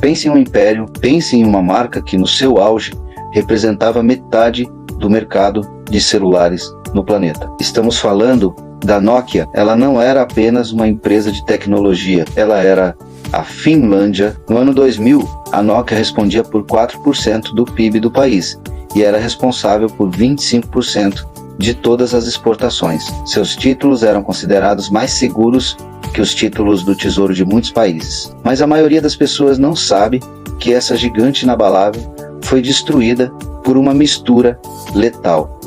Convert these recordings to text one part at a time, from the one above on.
Pense em um império, pense em uma marca que no seu auge representava metade do mercado de celulares no planeta. Estamos falando da Nokia. Ela não era apenas uma empresa de tecnologia, ela era a Finlândia. No ano 2000, a Nokia respondia por 4% do PIB do país e era responsável por 25% de todas as exportações. Seus títulos eram considerados mais seguros que os títulos do tesouro de muitos países. Mas a maioria das pessoas não sabe que essa gigante inabalável foi destruída por uma mistura letal: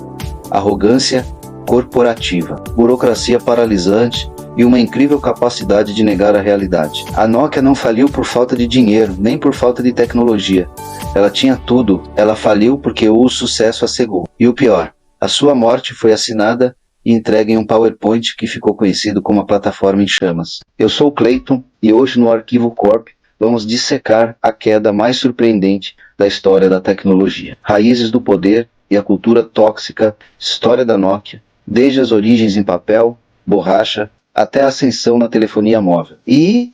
arrogância corporativa, burocracia paralisante e uma incrível capacidade de negar a realidade. A Nokia não faliu por falta de dinheiro, nem por falta de tecnologia. Ela tinha tudo. Ela faliu porque o sucesso a cegou. E o pior, a sua morte foi assinada e entregue em um PowerPoint que ficou conhecido como a plataforma em chamas. Eu sou o Clayton e hoje no Arquivo Corp vamos dissecar a queda mais surpreendente da história da tecnologia. Raízes do poder e a cultura tóxica, história da Nokia, desde as origens em papel, borracha, até a ascensão na telefonia móvel. E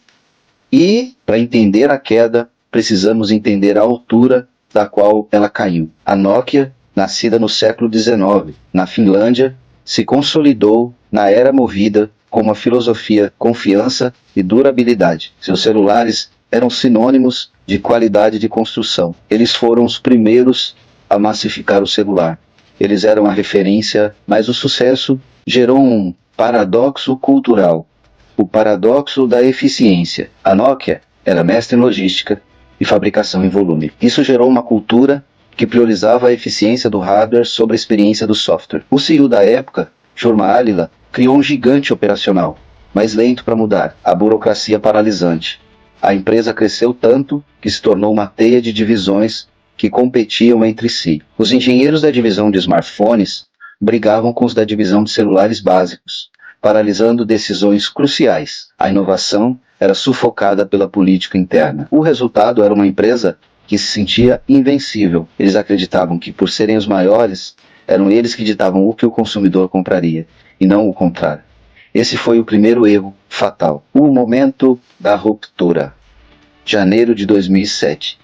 para entender a queda, precisamos entender a altura da qual ela caiu. A Nokia, nascida no século XIX, na Finlândia, se consolidou na era movida com uma filosofia, confiança e durabilidade. Seus celulares eram sinônimos de qualidade de construção. Eles foram os primeiros a massificar o celular. Eles eram a referência, mas o sucesso gerou um paradoxo cultural, o paradoxo da eficiência. A Nokia era mestre em logística e fabricação em volume. Isso gerou uma cultura que priorizava a eficiência do hardware sobre a experiência do software. O CEO da época, Jorma Alila, criou um gigante operacional, mas lento para mudar, a burocracia paralisante. A empresa cresceu tanto que se tornou uma teia de divisões que competiam entre si. Os engenheiros da divisão de smartphones brigavam com os da divisão de celulares básicos, paralisando decisões cruciais. A inovação era sufocada pela política interna. O resultado era uma empresa que se sentia invencível. Eles acreditavam que, por serem os maiores, eram eles que ditavam o que o consumidor compraria, e não o contrário. Esse foi o primeiro erro fatal. O momento da ruptura. Janeiro de 2007.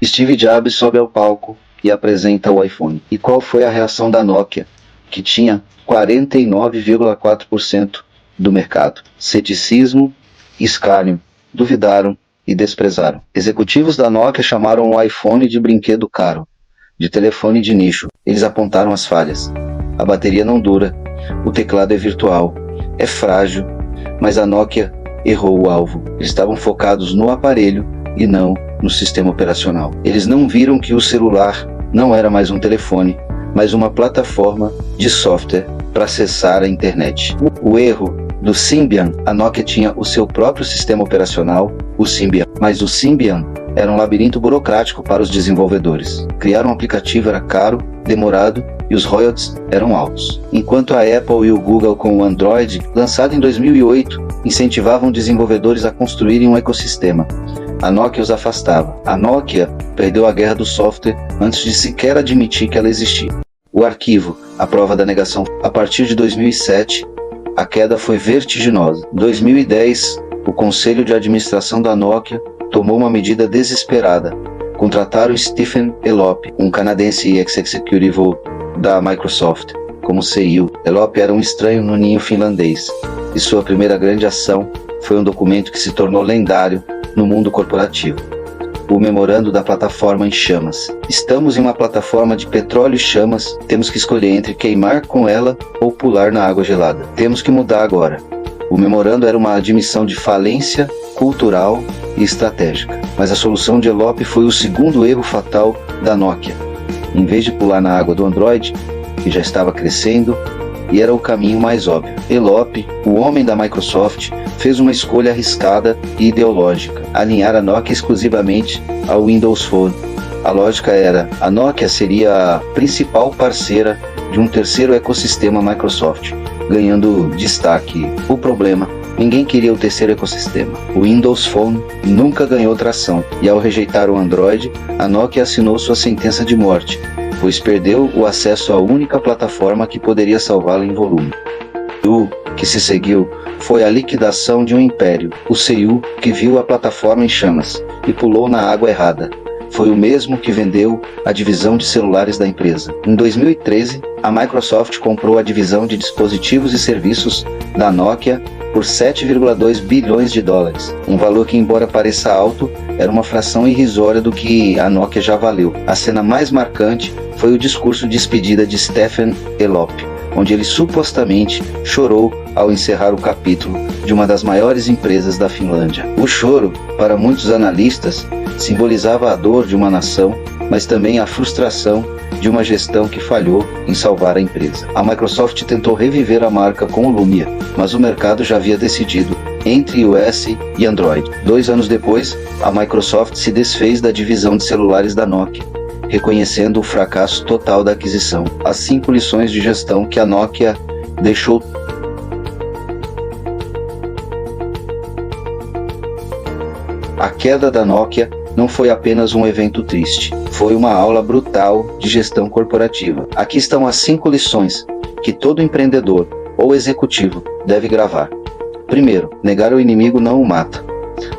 Steve Jobs sobe ao palco e apresenta o iPhone. E qual foi a reação da Nokia, que tinha 49,4% do mercado? Ceticismo, escárnio, duvidaram e desprezaram. Executivos da Nokia chamaram o iPhone de brinquedo caro, de telefone de nicho. Eles apontaram as falhas. A bateria não dura, o teclado é virtual, é frágil, mas a Nokia errou o alvo. Eles estavam focados no aparelho e não no sistema operacional. Eles não viram que o celular não era mais um telefone, mas uma plataforma de software para acessar a internet. O erro do Symbian: a Nokia tinha o seu próprio sistema operacional, o Symbian, mas o Symbian era um labirinto burocrático para os desenvolvedores. Criar um aplicativo era caro, demorado e os royalties eram altos. Enquanto a Apple e o Google com o Android, lançado em 2008, incentivavam desenvolvedores a construírem um ecossistema, a Nokia os afastava. A Nokia perdeu a guerra do software antes de sequer admitir que ela existia. O arquivo, a prova da negação. A partir de 2007, a queda foi vertiginosa. Em 2010, o conselho de administração da Nokia tomou uma medida desesperada. Contrataram Stephen Elop, um canadense ex-executive da Microsoft, como CEO. Elop era um estranho no ninho finlandês, e sua primeira grande ação foi um documento que se tornou lendário no mundo corporativo: o memorando da plataforma em chamas. Estamos em uma plataforma de petróleo e chamas, temos que escolher entre queimar com ela ou pular na água gelada. Temos que mudar agora. O memorando era uma admissão de falência cultural e estratégica. Mas a solução de Elop foi o segundo erro fatal da Nokia. Em vez de pular na água do Android, que já estava crescendo, e era o caminho mais óbvio, Elop, o homem da Microsoft, fez uma escolha arriscada e ideológica: alinhar a Nokia exclusivamente ao Windows Phone. A lógica era: a Nokia seria a principal parceira de um terceiro ecossistema Microsoft, ganhando destaque. O problema: ninguém queria o terceiro ecossistema. O Windows Phone nunca ganhou tração, e ao rejeitar o Android, a Nokia assinou sua sentença de morte, pois perdeu o acesso à única plataforma que poderia salvá-la em volume. O que se seguiu foi a liquidação de um império, o Seiyu, que viu a plataforma em chamas e pulou na água errada. Foi o mesmo que vendeu a divisão de celulares da empresa. Em 2013, a Microsoft comprou a divisão de dispositivos e serviços da Nokia por 7,2 bilhões de dólares. Um valor que, embora pareça alto, era uma fração irrisória do que a Nokia já valeu. A cena mais marcante foi o discurso de despedida de Stefan Elop, onde ele supostamente chorou ao encerrar o capítulo de uma das maiores empresas da Finlândia. O choro, para muitos analistas, simbolizava a dor de uma nação, mas também a frustração de uma gestão que falhou em salvar a empresa. A Microsoft tentou reviver a marca com o Lumia, mas o mercado já havia decidido entre iOS e Android. 2 anos depois, a Microsoft se desfez da divisão de celulares da Nokia, reconhecendo o fracasso total da aquisição. As 5 lições de gestão que a Nokia deixou. A queda da Nokia não foi apenas um evento triste, foi uma aula brutal de gestão corporativa. Aqui estão as 5 lições que todo empreendedor ou executivo deve gravar. Primeiro, negar o inimigo não o mata.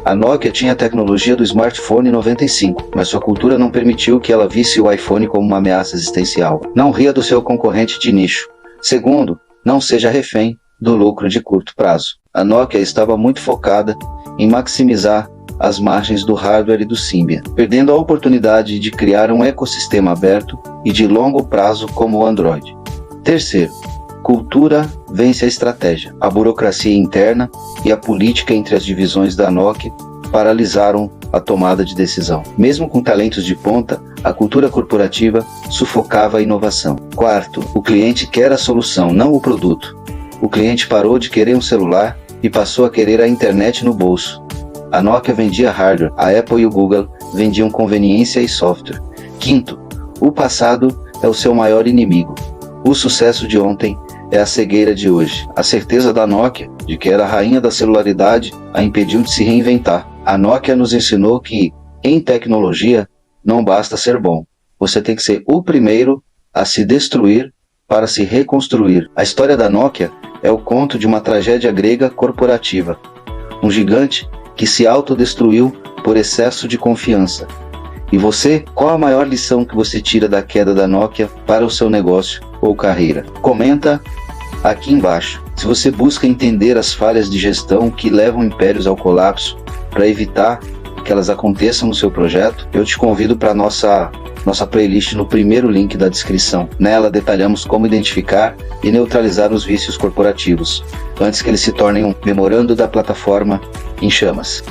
A Nokia tinha a tecnologia do smartphone 95, mas sua cultura não permitiu que ela visse o iPhone como uma ameaça existencial. Não ria do seu concorrente de nicho. Segundo, não seja refém do lucro de curto prazo. A Nokia estava muito focada em maximizar as margens do hardware e do Symbian, perdendo a oportunidade de criar um ecossistema aberto e de longo prazo como o Android. Terceiro, cultura vence a estratégia. A burocracia interna e a política entre as divisões da Nokia paralisaram a tomada de decisão. Mesmo com talentos de ponta, a cultura corporativa sufocava a inovação. Quarto, o cliente quer a solução, não o produto. O cliente parou de querer um celular e passou a querer a internet no bolso. A Nokia vendia hardware, a Apple e o Google vendiam conveniência e software. Quinto, o passado é o seu maior inimigo. O sucesso de ontem é a cegueira de hoje. A certeza da Nokia de que era a rainha da celularidade a impediu de se reinventar. A Nokia nos ensinou que, em tecnologia, não basta ser bom. Você tem que ser o primeiro a se destruir para se reconstruir. A história da Nokia é o conto de uma tragédia grega corporativa. Um gigante que se autodestruiu por excesso de confiança. E você, qual a maior lição que você tira da queda da Nokia para o seu negócio ou carreira? Comenta aqui embaixo. Se você busca entender as falhas de gestão que levam impérios ao colapso para evitar que elas aconteçam no seu projeto, eu te convido para a nossa playlist no primeiro link da descrição. Nela detalhamos como identificar e neutralizar os vícios corporativos, antes que eles se tornem um memorando da plataforma em chamas.